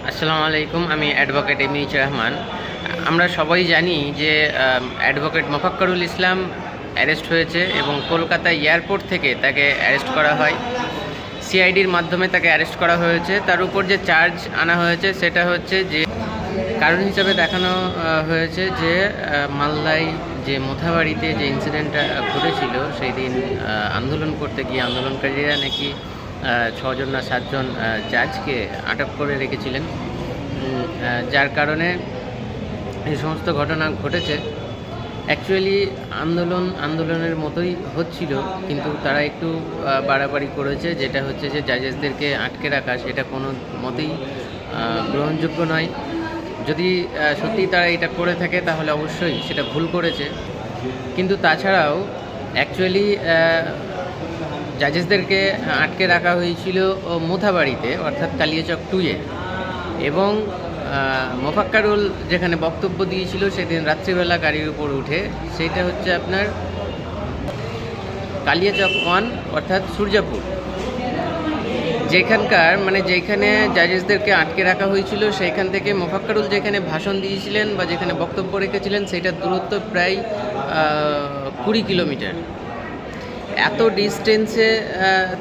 আসসালামু আলাইকুম। আমি অ্যাডভোকেট এমএইচ রহমান। আমরা সবাই জানি যে অ্যাডভোকেট মোফাক্করুল ইসলাম অ্যারেস্ট হয়েছে এবং কলকাতা এয়ারপোর্ট থেকে তাকে অ্যারেস্ট করা হয়। সিআইডির মাধ্যমে তাকে অ্যারেস্ট করা হয়েছে। তার উপর যে চার্জ আনা হয়েছে সেটা হচ্ছে যে কারণ হিসাবে দেখানো হয়েছে যে মালদায় যে মোথাবাড়িতে যে ইনসিডেন্টটা ঘটেছিল সেই দিন আন্দোলন করতে গিয়ে আন্দোলনকারীরা নাকি 6 জন না 7 জন জাজকে আটক করে রেখেছিলেন, যার কারণে এই সমস্ত ঘটনা ঘটেছে। অ্যাকচুয়ালি আন্দোলনের মতোই হচ্ছিল, কিন্তু তারা একটু বাড়াবাড়ি করেছে, যেটা হচ্ছে যে জাজেসদেরকে আটকে রাখা সেটা কোনো মতেই গ্রহণযোগ্য নয়। যদি সত্যিই তারা এটা করে থাকে তাহলে অবশ্যই সেটা ভুল করেছে। কিন্তু তাছাড়াও অ্যাকচুয়ালি জাজেসদেরকে আটকে রাখা হয়েছিল মোথাবাড়িতে, অর্থাৎ কালিয়াচক 2-এ, এবং মোফাক্কারুল যেখানে বক্তব্য দিয়েছিল সেদিন রাত্রিবেলা গাড়ির উপর উঠে, সেইটা হচ্ছে আপনার কালিয়াচক 1 অর্থাৎ সূর্যাপুর। যেখানে জাজেসদেরকে আটকে রাখা হয়েছিল সেইখান থেকে মোফাক্কারুল যেখানে ভাষণ দিয়েছিলেন বা যেখানে বক্তব্য রেখেছিলেন সেটার দূরত্ব প্রায় 20 কিলোমিটার। এত ডিস্টেন্সে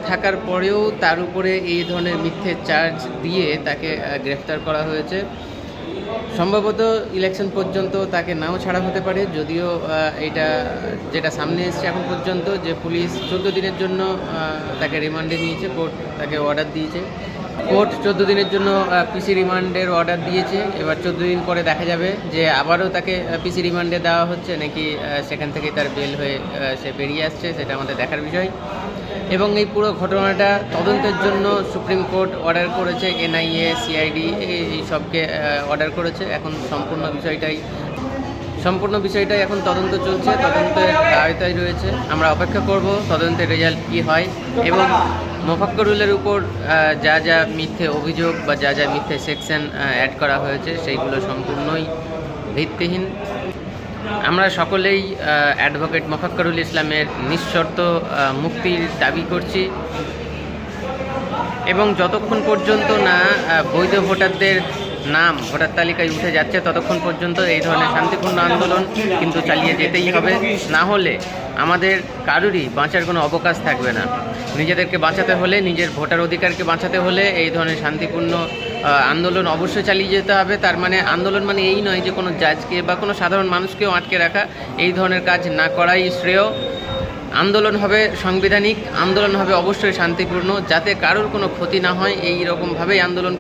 থাকার পরেও তার উপরে এই ধরনের মিথ্যে চার্জ দিয়ে তাকে গ্রেফতার করা হয়েছে। সম্ভবত ইলেকশন পর্যন্ত তাকে নাও ছাড়া হতে পারে, যদিও এটা যেটা সামনে এসছে এখন পর্যন্ত যে পুলিশ 14 দিনের জন্য তাকে রিমান্ডে নিয়েছে। কোর্ট তাকে অর্ডার দিয়েছে। কোর্ট 14 দিনের জন্য পিসি রিমান্ডের অর্ডার দিয়েছে। এবার 14 দিন পরে দেখা যাবে যে আবারও তাকে পিসি রিমান্ডে দেওয়া হচ্ছে নাকি সেখান থেকে তার বেল হয়ে সে বেরিয়ে আসছে, সেটা আমাদের দেখার বিষয়। এবং এই পুরো ঘটনাটা তদন্তের জন্য সুপ্রিম কোর্ট অর্ডার করেছে, এনআইএ, সিআইডি এই সবকে অর্ডার করেছে। এখন সম্পূর্ণ বিষয়টাই এখন তদন্ত চলছে, তদন্তের আওতায় রয়েছে। আমরা অপেক্ষা করব তদন্তের রেজাল্ট কী হয় এবং মোফাক্করুলের উপর যা যা মিথ্যে অভিযোগ বা যা যা মিথ্যে সেকশন অ্যাড করা হয়েছে সেইগুলো সম্পূর্ণই ভিত্তিহীন। আমরা সকলেই অ্যাডভোকেট মোফাক্করুল ইসলামের নিঃশর্ত মুক্তির দাবি করছি এবং যতক্ষণ পর্যন্ত না বৈধ ভোটারদের নাম ভোটার তালিকায় উঠে যাচ্ছে ততক্ষণ পর্যন্ত এই ধরনের শান্তিপূর্ণ আন্দোলন কিন্তু চালিয়ে যেতেই হবে। না হলে আমাদের কারোরই বাঁচার কোনো অবকাশ থাকবে না। নিজেদেরকে বাঁচাতে হলে, নিজের ভোটার অধিকারকে বাঁচাতে হলে এই ধরনের শান্তিপূর্ণ আন্দোলন অবশ্যই চালিয়ে যেতে হবে। তার মানে আন্দোলন মানে এই নয় যে কোনো জাজকে বা কোনো সাধারণ মানুষকেও আটকে রাখা, এই ধরনের কাজ না করাই শ্রেয়। আন্দোলন হবে সাংবিধানিক, আন্দোলন হবে অবশ্যই শান্তিপূর্ণ, যাতে কারোর কোনো ক্ষতি না হয়, এই রকমভাবেই আন্দোলন